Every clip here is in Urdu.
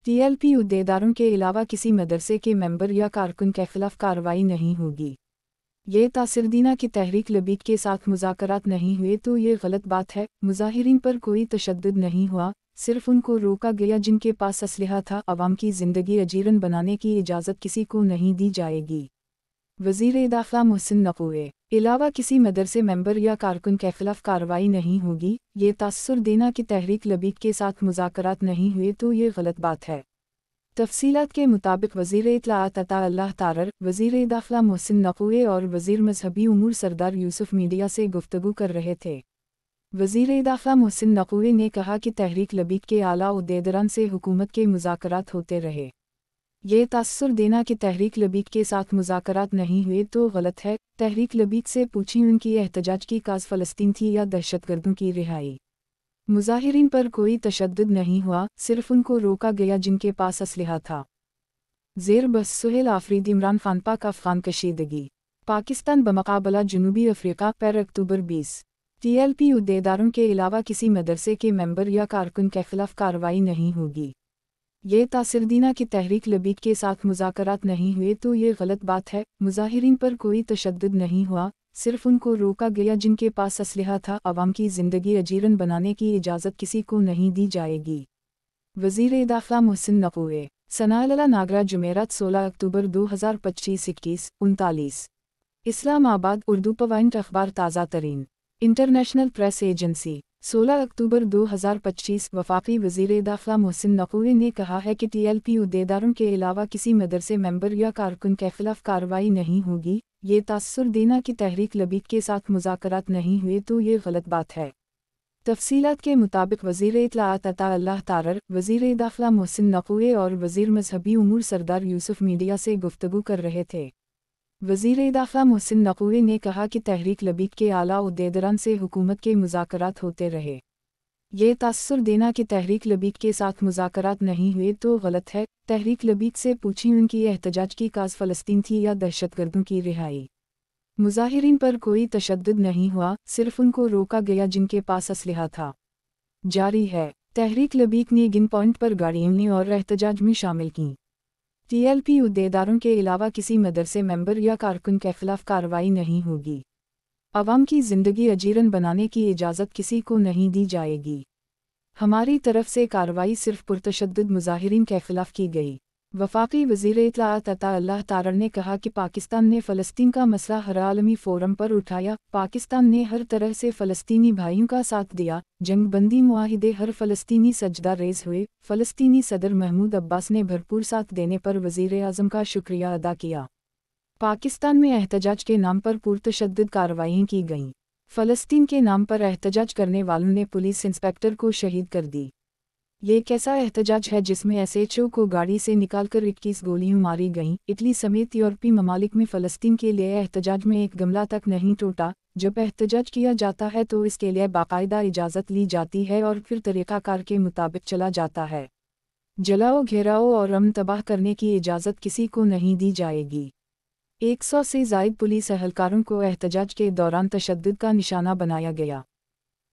TLP عہدیداروں کے علاوہ کسی مدرسے کے ممبر یا کارکن کے خلاف کارروائی نہیں ہوگی۔ یہ تاثردینہ کی تحریک لبیک کے ساتھ مذاکرات نہیں ہوئے تو یہ غلط بات ہے۔ مظاہرین پر کوئی تشدد نہیں ہوا، صرف ان کو روکا گیا جن کے پاس اسلحہ تھا۔ عوام کی زندگی اجیرن بنانے کی اجازت کسی کو نہیں دی جائے گی۔ وزیر داخلہ محسن نقوی علاوہ کسی مدرسے ممبر یا کارکن کے خلاف کارروائی نہیں ہوگی۔ یہ تاثر دینا کہ تحریک لبیک کے ساتھ مذاکرات نہیں ہوئے تو یہ غلط بات ہے۔ تفصیلات کے مطابق وزیر اطلاعات عطا اللہ تارڑ، وزیر داخلہ محسن نقوی اور وزیر مذہبی امور سردار یوسف میڈیا سے گفتگو کر رہے تھے۔ وزیر داخلہ محسن نقوی نے کہا کہ تحریک لبیک کے اعلیٰ عہدیداران سے حکومت کے مذاکرات ہوتے رہے۔ یہ تاثر دینا کہ تحریک لبیک کے ساتھ مذاکرات نہیں ہوئے تو غلط ہے۔ تحریک لبیک سے پوچھیں ان کی احتجاج کی کاز فلسطین تھی یا دہشت گردوں کی رہائی۔ مظاہرین پر کوئی تشدد نہیں ہوا، صرف ان کو روکا گیا جن کے پاس اسلحہ تھا۔ زیر بحث سہیل آفریدی عمران خان پاک افغان کشیدگی پاکستان بمقابلہ جنوبی افریقہ پر اکتوبر 20۔ TLP عہدیداروں کے علاوہ کسی مدرسے کے ممبر یا کارکن کے خلاف کارروائی نہیں ہوگی۔ یہ تاثردینہ کہ تحریک لبیک کے ساتھ مذاکرات نہیں ہوئے تو یہ غلط بات ہے۔ مظاہرین پر کوئی تشدد نہیں ہوا، صرف ان کو روکا گیا جن کے پاس اسلحہ تھا۔ عوام کی زندگی اجیرن بنانے کی اجازت کسی کو نہیں دی جائے گی۔ وزیر داخلہ محسن نقوی ثناءاللہ ناگرہ جمعرات 16 اکتوبر 2025 21:39 اسلام آباد اردو پوائنٹ اخبار تازہ ترین انٹرنیشنل پریس ایجنسی 16 اکتوبر 2025 وفاقی وزیر داخلہ محسن نقوی نے کہا ہے کہ TLP عہدیداروں کے علاوہ کسی مدرسے ممبر یا کارکن کے خلاف کارروائی نہیں ہوگی۔ یہ تاثر دینا کہ تحریک لبیک کے ساتھ مذاکرات نہیں ہوئے تو یہ غلط بات ہے۔ تفصیلات کے مطابق وزیر اطلاعات عطا اللہ تارڑ، وزیر داخلہ محسن نقوی اور وزیر مذہبی امور سردار یوسف میڈیا سے گفتگو کر رہے تھے۔ وزیر داخلہ محسن نقوی نے کہا کہ تحریک لبیک کے اعلیٰ عہدیداران سے حکومت کے مذاکرات ہوتے رہے۔ یہ تاثر دینا کہ تحریک لبیک کے ساتھ مذاکرات نہیں ہوئے تو غلط ہے۔ تحریک لبیک سے پوچھیں ان کی احتجاج کی کاز فلسطین تھی یا دہشت گردوں کی رہائی۔ مظاہرین پر کوئی تشدد نہیں ہوا، صرف ان کو روکا گیا جن کے پاس اسلحہ تھا۔ جاری ہے۔ تحریک لبیک نے گن پوائنٹ پر گاڑیوں نے اور احتجاج میں شامل کیں۔ TLP عہدیداروں کے علاوہ کسی مدرسے ممبر یا کارکن کے خلاف کارروائی نہیں ہوگی۔ عوام کی زندگی اجیرن بنانے کی اجازت کسی کو نہیں دی جائے گی۔ ہماری طرف سے کارروائی صرف پرتشدد مظاہرین کے خلاف کی گئی۔ وفاقی وزیر اطلاعات عطا اللہ تارڑ نے کہا کہ پاکستان نے فلسطین کا مسئلہ ہر عالمی فورم پر اٹھایا۔ پاکستان نے ہر طرح سے فلسطینی بھائیوں کا ساتھ دیا۔ جنگ بندی معاہدے ہر فلسطینی سجدہ ریز ہوئے۔ فلسطینی صدر محمود عباس نے بھرپور ساتھ دینے پر وزیر اعظم کا شکریہ ادا کیا۔ پاکستان میں احتجاج کے نام پر پرتشدد کارروائیاں کی گئیں۔ فلسطین کے نام پر احتجاج کرنے والوں نے پولیس انسپکٹر کو شہید کر دی۔ یہ کیسا احتجاج ہے جس میں SHO کو گاڑی سے نکال کر 21 گولیاں ماری گئیں۔ اٹلی سمیت یورپی ممالک میں فلسطین کے لیے احتجاج میں ایک گملہ تک نہیں ٹوٹا۔ جب احتجاج کیا جاتا ہے تو اس کے لیے باقاعدہ اجازت لی جاتی ہے اور پھر طریقہ کار کے مطابق چلا جاتا ہے۔ جلاؤ، گھیراؤ اور امن تباہ کرنے کی اجازت کسی کو نہیں دی جائے گی۔ 100 سے زائد پولیس اہلکاروں کو احتجاج کے دوران تشدد کا نشانہ بنایا گیا۔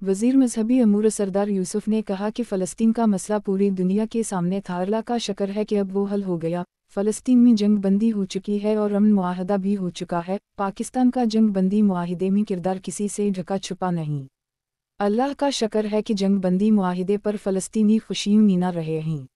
وزیر مذہبی امور سردار یوسف نے کہا کہ فلسطین کا مسئلہ پوری دنیا کے سامنے تھا۔ اللہ کا شکر ہے کہ اب وہ حل ہو گیا۔ فلسطین میں جنگ بندی ہو چکی ہے اور امن معاہدہ بھی ہو چکا ہے۔ پاکستان کا جنگ بندی معاہدے میں کردار کسی سے ڈھکا چھپا نہیں۔ اللہ کا شکر ہے کہ جنگ بندی معاہدے پر فلسطینی خوشیوں منا رہے ہیں۔